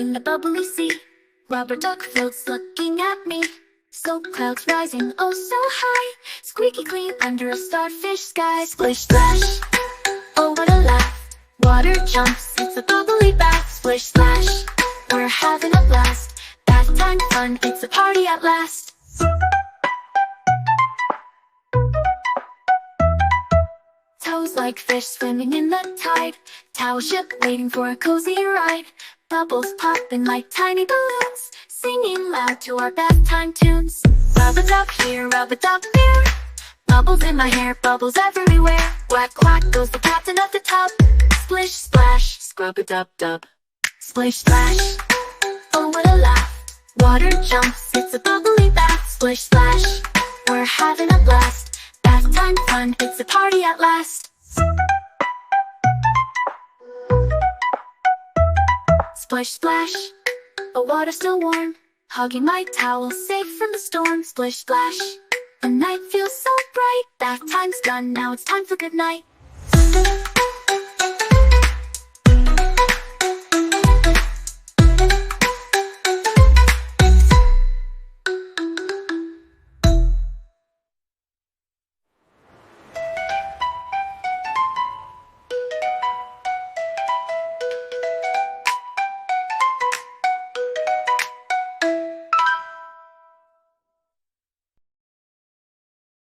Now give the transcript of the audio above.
in the bubbly sea. Rubber duck floats looking at me. Soap clouds rising oh so high. Squeaky clean under a starfish sky. Splish splash, oh what a laugh. Water jumps, it's a bubbly bath. Splish splash, we're having a blast. Bath time fun, it's a party at last. Toes like fish swimming in the tide. Towel ship waiting for a cozy ride. Bubbles popping like tiny balloons, singing loud to our bath time tunes. Rub-a-dub here, rub-a-dub there. Bubbles in my hair, bubbles everywhere. Quack quack goes the captain of the tub. Splish splash, scrub-a-dub-dub. Splish splash, oh what a laugh. Water jumps, it's a bubbly bath. Splish splash, we're having a blast. Bath time fun, it's a party at last. Splish splash, the water's still warm. Hugging my towel, safe from the storm. Splish splash, the night feels so bright. Bath time's done, now it's time for good night.